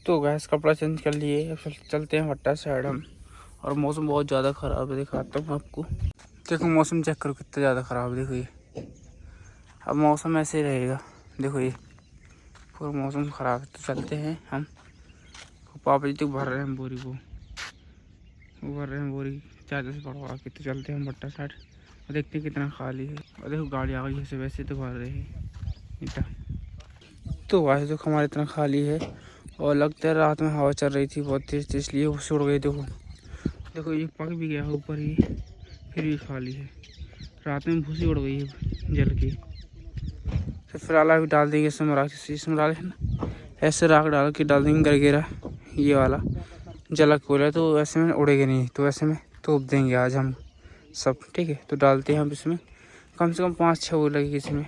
तो गैस कपड़ा चेंज कर लिए, अब चलते हैं भट्टा साइड हम। और मौसम बहुत ज़्यादा ख़राब है, दिखाता हूँ आपको। देखो मौसम चेक करो कितना ज़्यादा ख़राब है, देखो ये। अब मौसम ऐसे ही रहेगा, देखो ये पूरा मौसम ख़राब है। तो चलते हैं हम। पापा जी तो भर रहे हैं बोरी को, वो भर रहे हैं बोरी ज़्यादा से पड़वा के। तो चलते हैं हम भट्टा साइड और देखते हैं कितना खाली है। और देखो गाड़ी आ गई है, वैसे तो भर रहे हैं इतना। तो वैसे तो हमारा इतना खाली है। और लगता है रात में हवा चल रही थी बहुत तेज़, तो इसलिए वो उड़ गई। देखो देखो ये पक भी गया है ऊपर ही, फिर भी खाली है। रात में भूसी उड़ गई है जल की। तो फिलहाल अभी डाल देंगे इसमें राख, इसमें डाल है ना, ऐसे राख डाल के डाल देंगे गरगेरा ये वाला जलक बोला। तो ऐसे में उड़ेगा नहीं, तो ऐसे में तोप देंगे आज हम सब, ठीक है। तो डालते हैं हम इसमें, कम से कम 5-6 वो लगेगी इसमें,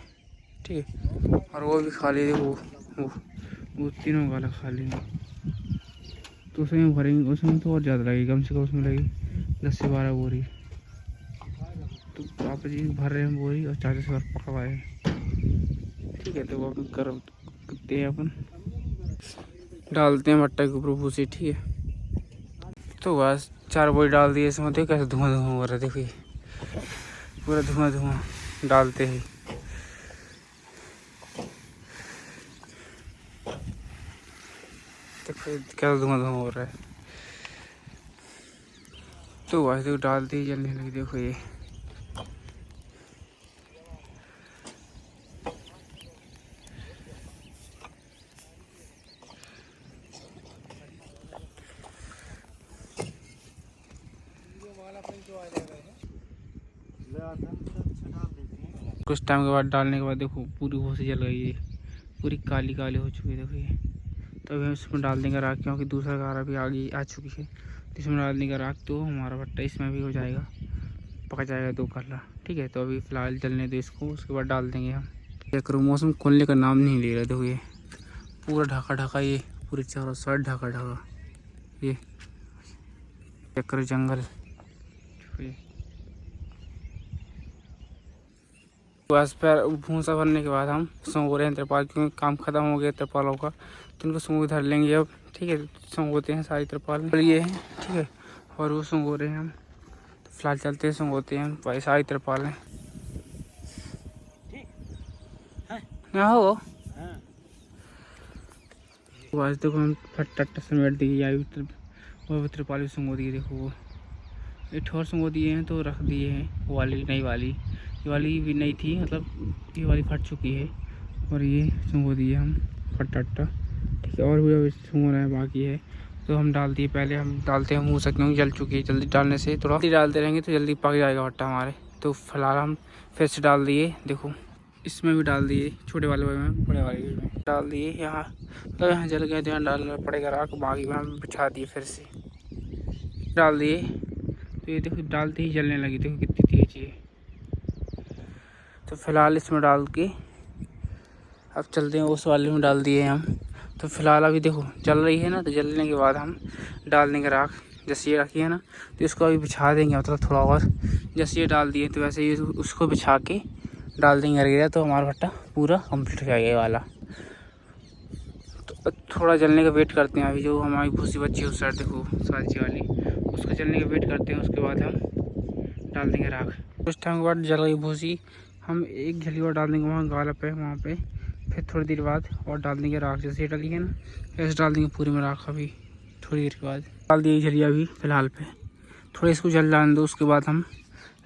ठीक है। और वो भी खाली है, वो तीनों वाला खाली है। तो उसमें भरेंगे, उसमें तो और ज़्यादा लगेगी, कम से कम उसमें लगेगी 10 से 12 बोरी। तो पापा जी भर रहे हैं बोरी और 40 बार पकवाए हैं, ठीक है। तो वो अपन करते हैं, अपन डालते हैं भट्टा के ऊपर भूसी, ठीक है। तो बस 4 बोरी डाल दिए इसमें। देखो कैसे धुआं धुआं हो रहा है, देखो ये पूरा धुआं धुआं डालते हैं। देखो कैसा धुआं धुआं हो रहा है। तो वैसे तो डालते ही जलने लगी, देखो ये। कुछ टाइम के बाद डालने के बाद देखो पूरी भूसी जल गई है, पूरी काली काली हो चुकी है, देखो ये। तो अभी हम इसमें डाल देंगे राख, क्योंकि दूसरा गारा भी आगे आ चुकी है। तो इसमें डाल देंगे राख, तो हमारा भट्टा इसमें भी हो जाएगा, पक जाएगा 2 कल्ला, ठीक है। तो अभी फ़िलहाल जलने दो इसको, उसके बाद डाल देंगे हम। चेक करो मौसम खुलने का नाम नहीं ले रहा, देखो ये पूरा ढका ढका, ये पूरी चारों साइड ढका ढका, ये चेक करो जंगल। बस फिर भूसा भरने के बाद हम सो रहे हैं तिरपाल, क्योंकि काम ख़त्म हो गया तिरपालों का। तो उनको सूंघ धर लेंगे अब, ठीक है। सूंघोते हैं सारी तिरपाल ये है, ठीक है। और वो सूंघ रहे हैं हम, तो फिलहाल चलते हैं सूंघोते हैं हम भाई सारी तिरपाल हैं। यहाँ हो बस देखो हम फट समेट दिए, और तिरपाल भी सूंघो दिए। देखो वो एक ठोर सूंघो दिए हैं, तो रख दिए हैं। वो वाली नई वाली, ये वाली भी नई थी, मतलब ये वाली फट चुकी है। और ये सूंघो दिए हम फटा, ठीक है। और भी अभी सूंघना है बाकी है। तो हम डाल दिए, पहले हम डालते हैं मुँह से, क्योंकि जल चुकी है। जल्दी डालने से थोड़ा जल्दी डालते रहेंगे तो जल्दी पक जाएगा भट्टा हमारे। तो फिलहाल हम फिर से डाल दिए, देखो इसमें भी डाल दिए, छोटे वाले में, बड़े वाले में डाल दिए। यहाँ तो यहाँ जल गया, ध्यान डालना पड़ेगा राख। बाकी में हम बिछा दिए, फिर से डाल दिए। तो ये देखो डालते ही जलने लगी, देखो कितनी तेज है। तो फिलहाल इसमें डाल के अब चलते हैं, उस वाले में डाल दिए हम। तो फिलहाल अभी देखो जल रही है ना, तो जलने के बाद हम डाल देंगे राख। जैसे ये रखी है ना, तो इसको अभी बिछा देंगे, मतलब थोड़ा और। जैसे ये डाल दिए तो वैसे ये उसको बिछा के डाल देंगे गया, तो हमारा भट्टा पूरा कंप्लीट हो जाएगा ये वाला। तो थोड़ा जलने का वेट करते हैं। अभी जो हमारी भूसी बच्ची उस साइड देखो साची वाली, उसको जलने का वेट करते हैं। उसके बाद हम डाल देंगे राख। कुछ टाइम के बाद जल गई भूसी, हम एक झली और डाल देंगे वहाँ गाला पे, वहाँ पे। फिर थोड़ी देर बाद और डाल देंगे राख, जैसे डाली है ना, ऐसे डाल देंगे पूरी में राख। अभी थोड़ी देर के बाद डाल दिए झलिया अभी फ़िलहाल पे, थोड़ा इसको जल जाने दो। उसके बाद हम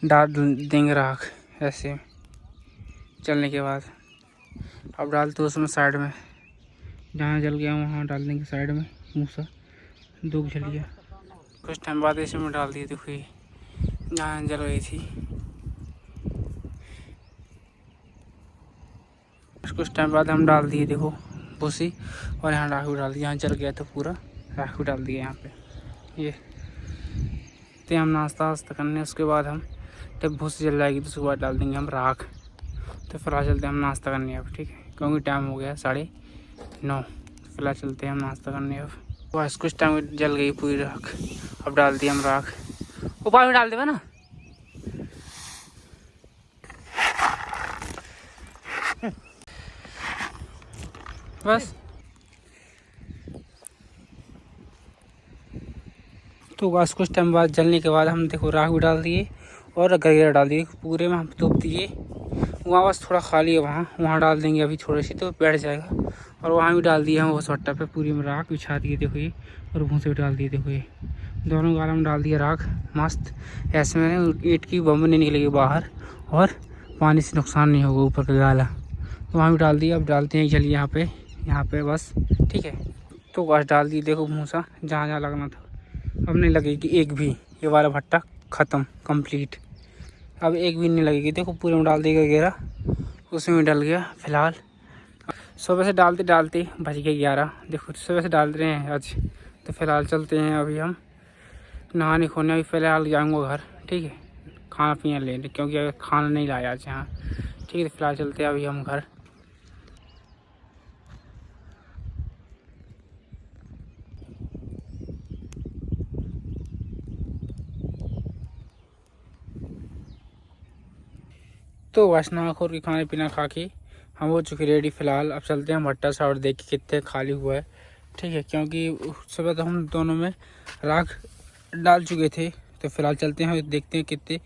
डाल देंगे राख, ऐसे चलने के बाद। अब डालते उसमें साइड में, जहाँ जल गया वहाँ डाल देंगे साइड में मूसा 2 झलिया। कुछ टाइम बाद इसमें डाल दिए, देखो ये जहाँ जल गई थी। कुछ टाइम बाद हम डाल दिए, देखो भूसी। और यहाँ राख भी डाल दिया, यहाँ जल गया तो पूरा राख भी डाल दिया यहाँ पे। ये तो हम नाश्ता वास्ता करने, उसके बाद हम जब भूसी जल जाएगी तो उसके बाद डाल देंगे हम राख। तो फिलहाल चलते हैं हम नाश्ता करने अब, ठीक है, क्योंकि टाइम हो गया 9:30। फिलहाल चलते हैं हम नाश्ता करने अब। बस कुछ टाइम जल गई पूरी राख, अब डाल दिए हम राख। ऊपर में डाल देगा ना, बस तो बस कुछ टाइम बाद जलने के बाद हम देखो राख भी डाल दिए और गरेरा डाल दिए, पूरे में हम तोप दिए। वहाँ बस थोड़ा खाली है, वहाँ डाल देंगे अभी थोड़ी सी तो बैठ जाएगा। और वहाँ भी डाल दिया हम उस भट्टा पे, पूरी में राख बिछा दिए देखो ये, और भूसे भी डाल दिए देखो ये, दोनों गाला में डाल दिया राख मस्त। ऐसे में ईंट की बम नहीं निकलेगी बाहर और पानी से नुकसान नहीं होगा ऊपर का गाला। तो वहाँ भी डाल दिया। अब डालते हैं चलिए यहाँ पे बस, ठीक है। तो बस डाल दिए देखो भूसा जहाँ जहाँ लगना था। अब नहीं लगेगी एक भी, ये वाला भट्टा ख़त्म कंप्लीट। अब एक भी नहीं लगेगी देखो, पूरे में डाल देगा वगैरह, उसमें भी डल गया। फिलहाल सुबह से डालते डालते बज गए 11। देखो सुबह से डाल रहे हैं आज। तो फिलहाल चलते हैं अभी हम नहाने खोने। अभी फिलहाल जाऊँगा घर, ठीक है, खाना पीना लेने, क्योंकि खाना नहीं लाया आज यहाँ, ठीक है। तो फिलहाल चलते हैं अभी हम घर। तो बस नहा खोर के खाने पीना खा के हम हो चुके रेडी। फिलहाल अब चलते हैं भट्टा सा और देख के कितने खाली हुआ है, ठीक है, क्योंकि सुबह तो हम दोनों में राख डाल चुके थे। तो फिलहाल चलते हैं देखते हैं कितने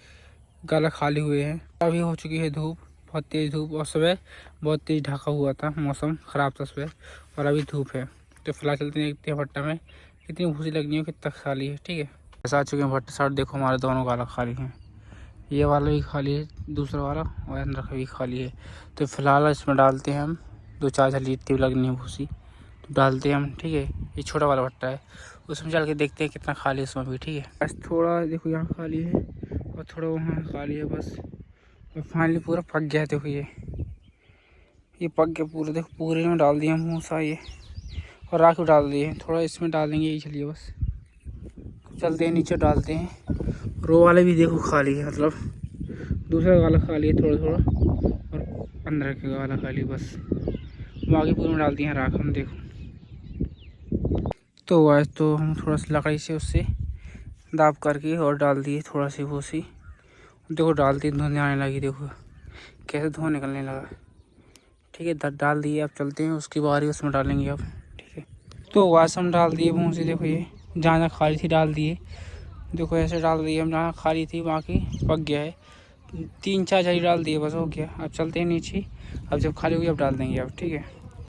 गाला खाली हुए हैं। अभी हो चुकी है धूप, बहुत तेज़ धूप, और सुबह बहुत तेज़ ढका हुआ था, मौसम ख़राब था सुबह, और अभी धूप है। तो फिलहाल चलते हैं देखते हैं भट्टा में कितनी भूसी लगनी है, कितना खाली है, ठीक है। ऐसा आ चुके हैं भट्टा साइड, देखो हमारे दोनों गाला खाली हैं, ये वाला भी खाली है, दूसरा वाला और अंदर का भी खाली है। तो फिलहाल इसमें डालते हैं हम 2-4 झली इतनी लगनी है भूसी, तो डालते हैं हम, ठीक है। ये छोटा वाला भट्टा है, उसमें चल के देखते हैं कितना खाली है उसमें भी, ठीक है। बस थोड़ा देखो यहाँ खाली है और थोड़ा वहाँ खाली है बस। और फाइनली पूरा पक गया है देखो, ये पक गया पूरा, देखो पूरे में डाल दिया हम भूसा ये, और राख भी डाल दिए, थोड़ा इसमें डाल देंगे यही, चलिए बस चलते हैं नीचे डालते हैं। रो वाले भी देखो खाली है, मतलब दूसरा वाला खाली है थोड़ा थोड़ा, और अंदर का वाला खाली, बस बाकी पूरे में डाल दिए हैं राख हम, देखो। तो आज तो हम थोड़ा सा लकड़ी से उससे दाब करके और डाल दिए थोड़ा सी भूसी, देखो डालती धुआं आने लगी, देखो कैसे धुआं निकलने लगा, ठीक है। डाल दिए, अब चलते हैं उसकी बारी उसमें डालेंगे अब, ठीक है। तो वास हम डाल दिए भूसी, देखो ये जहाँ जहाँ खाली थी डाल दिए, देखो ऐसे डाल दिए हम, जहाँ खाली थी बाकी पक गया है। 3-4 झली डाल दिए बस, हो गया। अब चलते हैं नीचे, अब जब खाली हुई अब डाल देंगे अब, ठीक है।